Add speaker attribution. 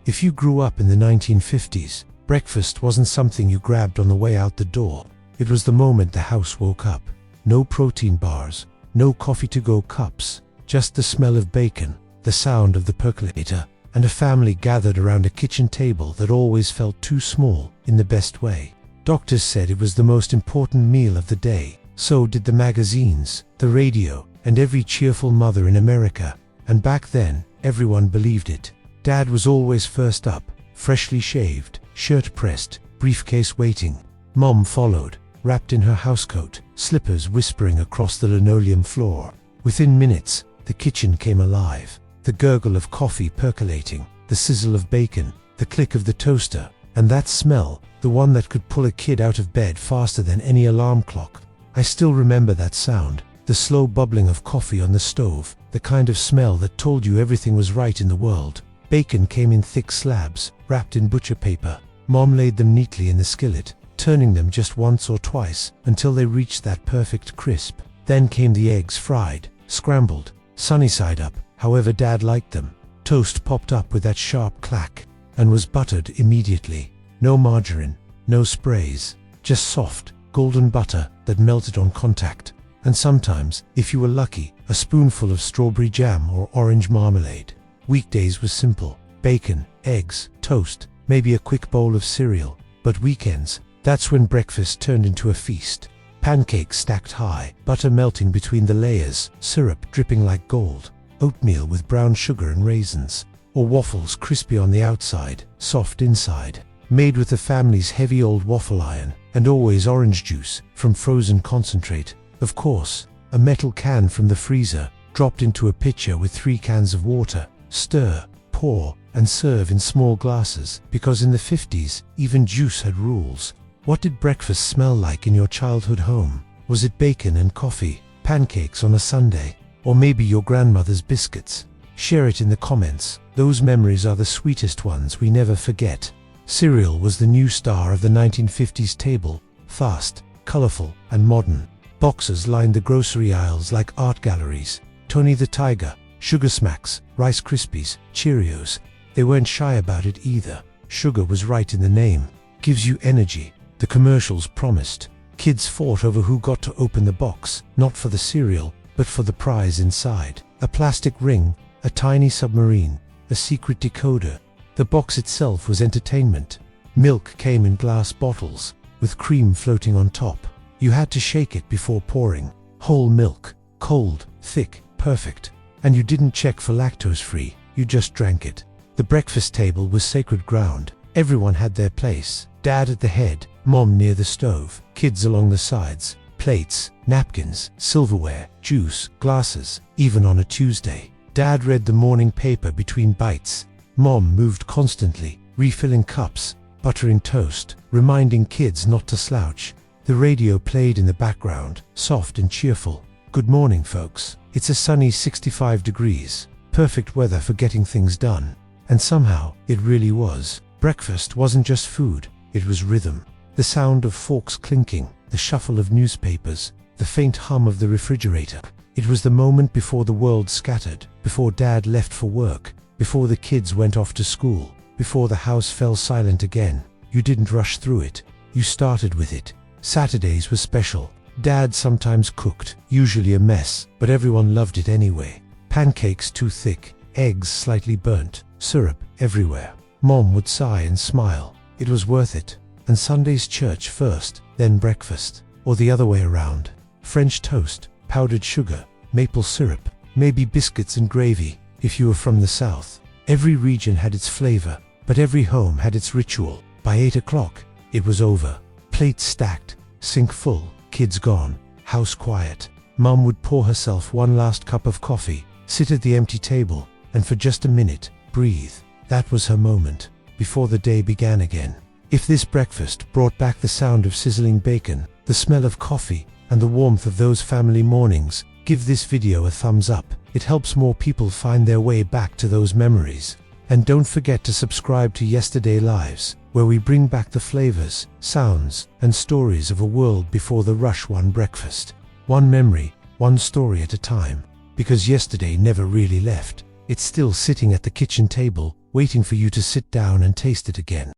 Speaker 1: If you grew up in the 1950s, breakfast wasn't something you grabbed on the way out the door. It was the moment the house woke up. No protein bars, no coffee-to-go cups, just the smell of bacon, the sound of the percolator, and a family gathered around a kitchen table that always felt too small in the best way. Doctors said it was the most important meal of the day. So did the magazines, the radio, and every cheerful mother in America. And back then, everyone believed it. Dad was always first up, freshly shaved, shirt pressed, briefcase waiting. Mom followed, wrapped in her housecoat, slippers whispering across the linoleum floor. Within minutes, the kitchen came alive. The gurgle of coffee percolating, the sizzle of bacon, the click of the toaster, and that smell, the one that could pull a kid out of bed faster than any alarm clock. I still remember that sound, the slow bubbling of coffee on the stove, the kind of smell that told you everything was right in the world. Bacon came in thick slabs, wrapped in butcher paper. Mom laid them neatly in the skillet, turning them just once or twice until they reached that perfect crisp. Then came the eggs, fried, scrambled, sunny side up, however Dad liked them. Toast popped up with that sharp clack and was buttered immediately. No margarine, no sprays, just soft, golden butter that melted on contact. And sometimes, if you were lucky, a spoonful of strawberry jam or orange marmalade. Weekdays was simple: bacon, eggs, toast, maybe a quick bowl of cereal. But weekends, that's when breakfast turned into a feast. Pancakes stacked high, butter melting between the layers, syrup dripping like gold, oatmeal with brown sugar and raisins, or waffles crispy on the outside, soft inside, made with the family's heavy old waffle iron, and always orange juice from frozen concentrate. Of course, a metal can from the freezer, dropped into a pitcher with 3 cans of water. Stir, pour, and serve in small glasses, because in the 50s, even juice had rules. What did breakfast smell like in your childhood home? Was it bacon and coffee, pancakes on a Sunday, or maybe your grandmother's biscuits? Share it in the comments. Those memories are the sweetest ones we never forget. Cereal was the new star of the 1950s table, fast, colorful, and modern. Boxes lined the grocery aisles like art galleries. Tony the Tiger, Sugar Smacks, Rice Krispies, Cheerios. They weren't shy about it either. Sugar was right in the name. Gives you energy. The commercials promised. Kids fought over who got to open the box, not for the cereal, but for the prize inside. A plastic ring, a tiny submarine, a secret decoder. The box itself was entertainment. Milk came in glass bottles, with cream floating on top. You had to shake it before pouring. Whole milk, cold, thick, perfect. And you didn't check for lactose-free, you just drank it. The breakfast table was sacred ground. Everyone had their place. Dad at the head, Mom near the stove, kids along the sides. Plates, napkins, silverware, juice, glasses, even on a Tuesday. Dad read the morning paper between bites. Mom moved constantly, refilling cups, buttering toast, reminding kids not to slouch. The radio played in the background, soft and cheerful. Good morning, folks. It's a sunny 65 degrees. Perfect weather for getting things done. And somehow, it really was. Breakfast wasn't just food, it was rhythm. The sound of forks clinking, the shuffle of newspapers, the faint hum of the refrigerator. It was the moment before the world scattered, before Dad left for work, before the kids went off to school, before the house fell silent again. You didn't rush through it, you started with it. Saturdays were special. Dad sometimes cooked, usually a mess, but everyone loved it anyway. Pancakes too thick, eggs slightly burnt, syrup everywhere. Mom would sigh and smile. It was worth it. And Sunday's church first, then breakfast. Or the other way around. French toast, powdered sugar, maple syrup, maybe biscuits and gravy, if you were from the South. Every region had its flavor, but every home had its ritual. By 8 o'clock, it was over. Plates stacked, sink full, kids gone, house quiet. Mom would pour herself one last cup of coffee, sit at the empty table, and for just a minute, breathe. That was her moment, before the day began again. If this breakfast brought back the sound of sizzling bacon, the smell of coffee, and the warmth of those family mornings, give this video a thumbs up. It helps more people find their way back to those memories. And don't forget to subscribe to Yesterday Lives, where we bring back the flavors, sounds, and stories of a world before the rush one breakfast. One memory, one story at a time. Because yesterday never really left. It's still sitting at the kitchen table, waiting for you to sit down and taste it again.